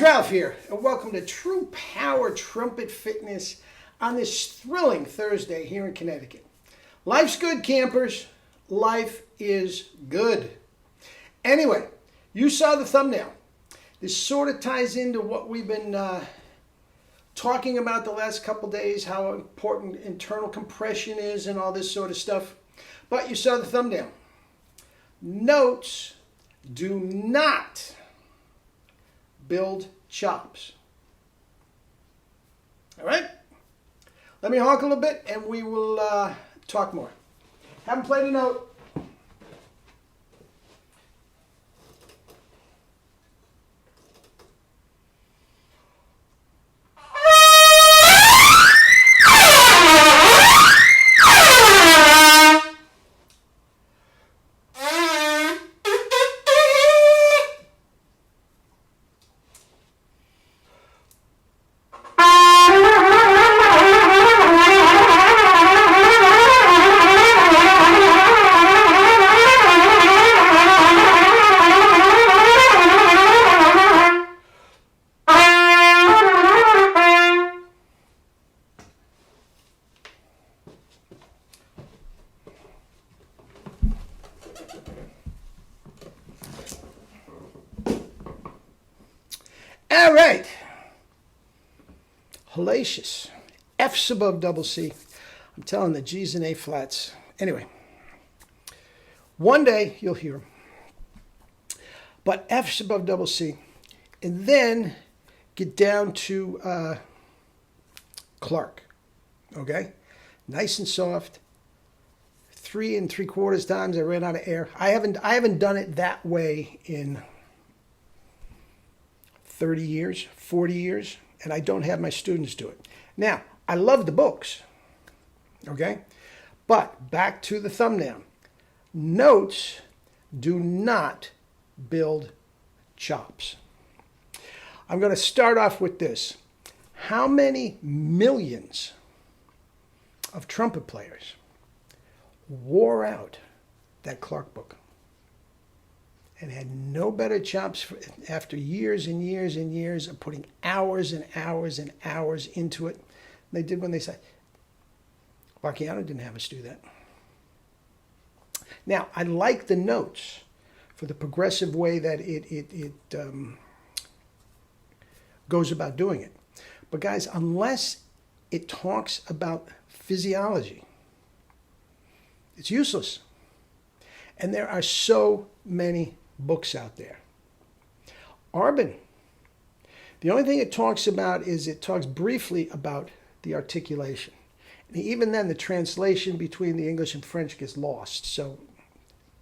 Ralph here, and welcome to True Power Trumpet Fitness on this thrilling Thursday here in Connecticut. Life's good, campers. Life is good. Anyway, you saw the thumbnail. This sort of ties into what we've been talking about the last couple days, how important internal compression is and all this sort of stuff. But you saw the thumbnail. Notes do not build chops. All right? Let me honk a little bit and we will talk more. Haven't played a note. All right. Hellacious. F's above double C. I'm telling the G's and A flats. Anyway, one day you'll hear them. But F's above double C. And then get down to Clark. Okay? Nice and soft. 3 3/4 times I ran out of air. I haven't done it that way in 30 years, 40 years, and I don't have my students do it. Now, I love the books, okay? But back to the thumbnail. Notes do not build chops. I'm going to start off with this. How many millions of trumpet players wore out that Clark book and had no better chops after years and years and years of putting hours and hours and hours into it? They did when they said, Marciano didn't have us do that. Now, I like the notes for the progressive way that it goes about doing it. But guys, unless it talks about physiology, it's useless. And there are so many books out there. Arbin, the only thing it talks about is it talks briefly about the articulation. And even then, the translation between the English and French gets lost. So,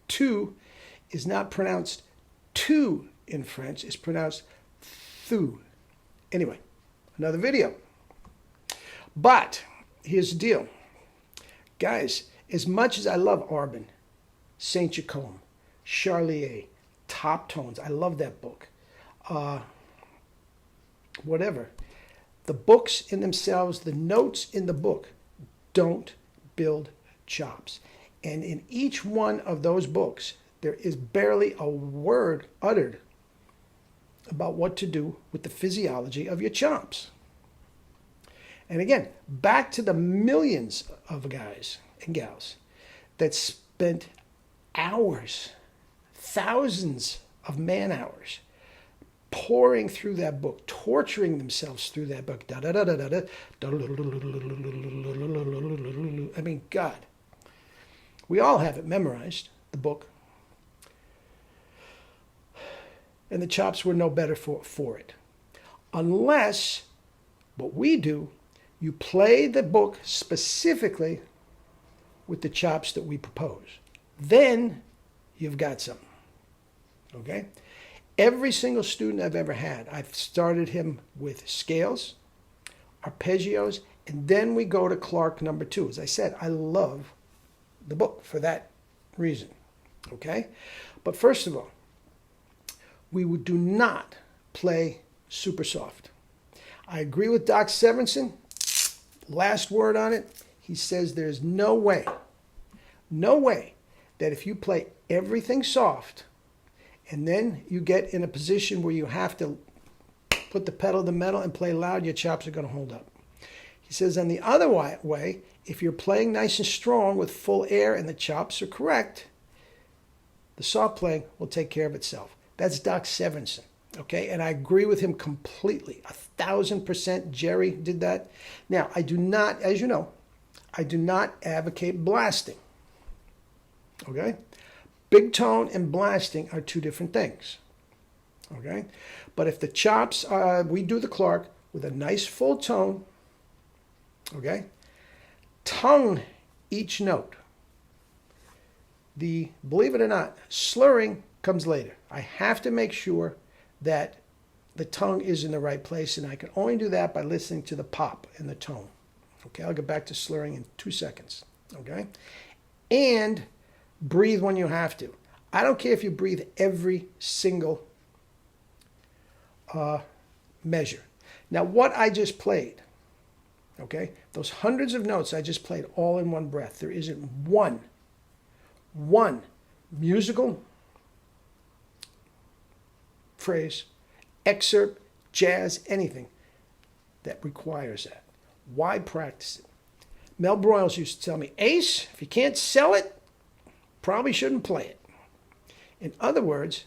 tu is not pronounced tu in French. It's pronounced thu. Anyway, another video. But here's the deal. Guys, as much as I love Arbin, Saint Jacome, Charlier, Top Tones, I love that book. Whatever. The books in themselves, the notes in the book don't build chops. And in each one of those books, there is barely a word uttered about what to do with the physiology of your chops. And again, back to the millions of guys and gals that spent hours, thousands of man hours pouring through that book, torturing themselves through that book. I mean, God. We all have it memorized, the book. And the chops were no better for it. Unless, what we do, you play the book specifically with the chops that we propose. Then you've got something. Okay? Every single student I've ever had, I've started him with scales, arpeggios, and then we go to Clark number 2. As I said, I love the book for that reason. Okay? But first of all, we do not play super soft. I agree with Doc Severinsen. Last word on it, he says there's no way that if you play everything soft and then you get in a position where you have to put the pedal to the metal and play loud, your chops are going to hold up. He says on the other way, if you're playing nice and strong with full air and the chops are correct, the soft playing will take care of itself. That's Doc Severinsen, okay? And I agree with him completely, 1,000%. Jerry did that. Now, I do not, as you know, I do not advocate blasting, okay? Big tone and blasting are two different things, okay? But if the chops, we do the Clark with a nice full tone, okay? Tongue each note. Believe it or not, slurring comes later. I have to make sure that the tongue is in the right place, and I can only do that by listening to the pop and the tone. Okay, I'll get back to slurring in 2 seconds. Okay? And breathe when you have to. I don't care if you breathe every single measure. Now, what I just played, okay, those hundreds of notes I just played all in one breath. There isn't one musical phrase, excerpt, jazz, anything that requires that. Why practice it? Mel Broyles used to tell me, Ace, if you can't sell it, probably shouldn't play it. In other words,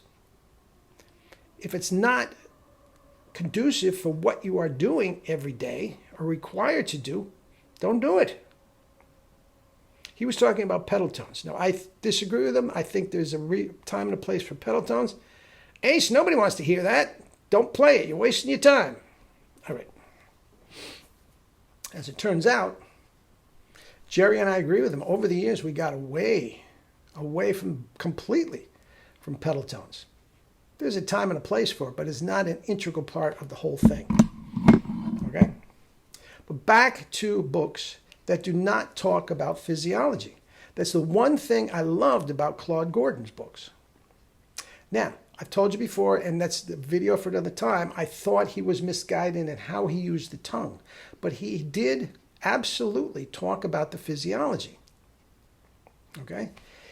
if it's not conducive for what you are doing every day or required to do, don't do it. He was talking about pedal tones. Now, I disagree with him. I think there's a time and a place for pedal tones. Ace, nobody wants to hear that. Don't play it. You're wasting your time. All right. As it turns out, Jerry and I agree with him. Over the years, we got away from completely from pedal tones. There's a time and a place for it, but it's not an integral part of the whole thing. Okay? But back to books that do not talk about physiology. That's the one thing I loved about Claude Gordon's books. Now, I've told you before, and that's the video for another time, I thought he was misguided in how he used the tongue. But he did absolutely talk about the physiology. Okay?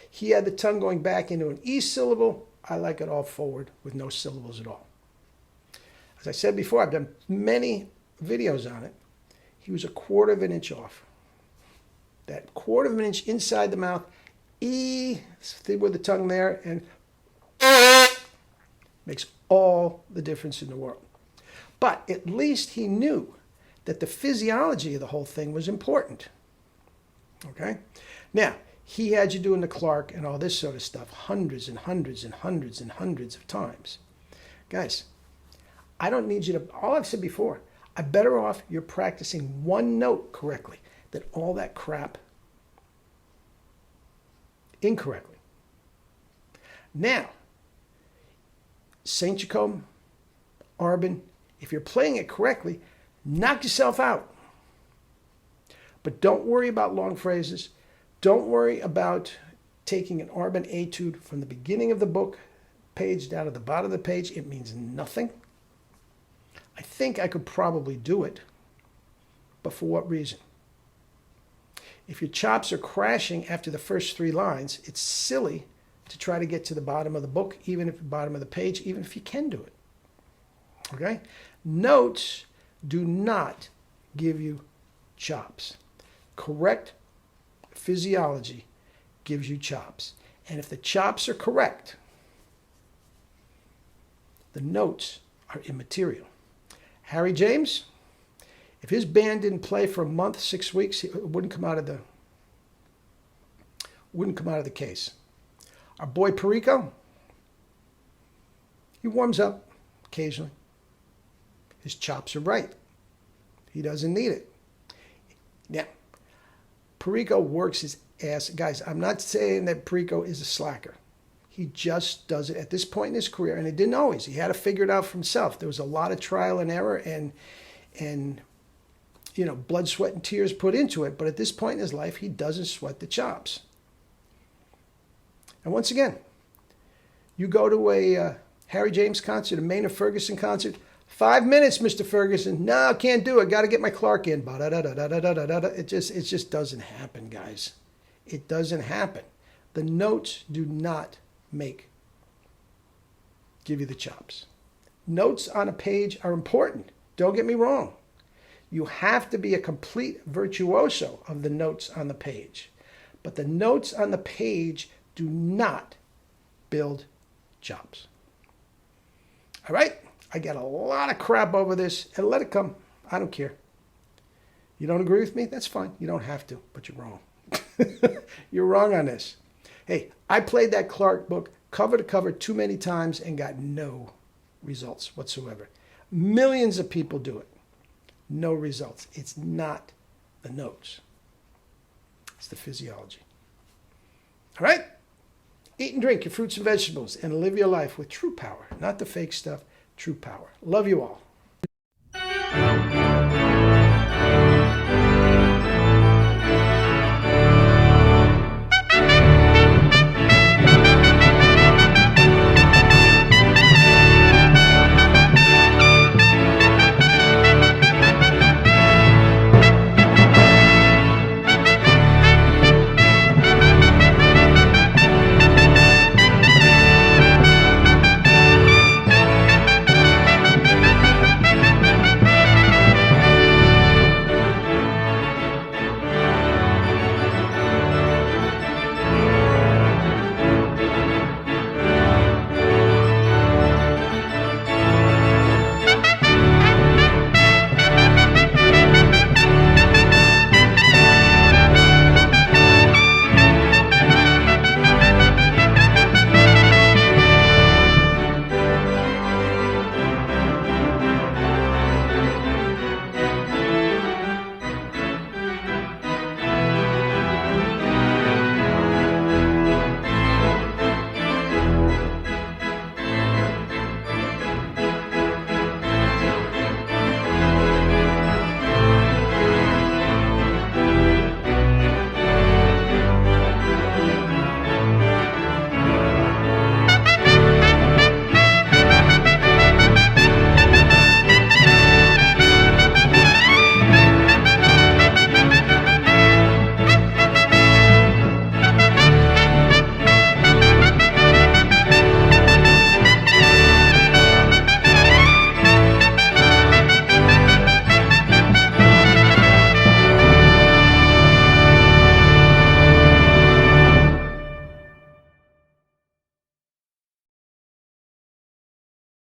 He had the tongue going back into an E syllable. I like it all forward with no syllables at all. As I said before, I've done many videos on it. He was 1/4 of an inch off. That 1/4 of an inch inside the mouth, E, with the tongue there, and makes all the difference in the world. But at least he knew that the physiology of the whole thing was important. Okay? Now, he had you doing the Clark and all this sort of stuff hundreds and hundreds and hundreds and hundreds of times. Guys, I don't need you to, all I've said before, I'm better off you're practicing one note correctly than all that crap incorrectly. Now, St. Jacome, Arbin, if you're playing it correctly, knock yourself out. But don't worry about long phrases. Don't worry about taking an Arbin etude from the beginning of the book page down to the bottom of the page. It means nothing. I think I could probably do it, but for what reason? If your chops are crashing after the first 3 lines, it's silly to try to get to the bottom of the book, even if the bottom of the page, even if you can do it. Okay? Notes do not give you chops. Correct physiology gives you chops. And if the chops are correct, the notes are immaterial. Harry James, if his band didn't play for a month, 6 weeks, it wouldn't come out of the case. Our boy Perico, he warms up occasionally. His chops are right. He doesn't need it. Now, Perico works his ass. Guys, I'm not saying that Perico is a slacker. He just does it at this point in his career, and it didn't always. He had to figure it out for himself. There was a lot of trial and error and blood, sweat, and tears put into it. But at this point in his life, he doesn't sweat the chops. And once again, you go to a Harry James concert, a Maynard Ferguson concert, 5 minutes, Mr. Ferguson. No, I can't do it. Got to get my Clark in. It just doesn't happen, guys. It doesn't happen. The notes do not give you the chops. Notes on a page are important. Don't get me wrong. You have to be a complete virtuoso of the notes on the page. But the notes on the page do not build jobs. All right? I get a lot of crap over this, and let it come. I don't care. You don't agree with me? That's fine. You don't have to, but you're wrong. You're wrong on this. Hey, I played that Clark book cover to cover too many times and got no results whatsoever. Millions of people do it. No results. It's not the notes. It's the physiology. All right? Eat and drink your fruits and vegetables and live your life with true power, not the fake stuff, true power. Love you all.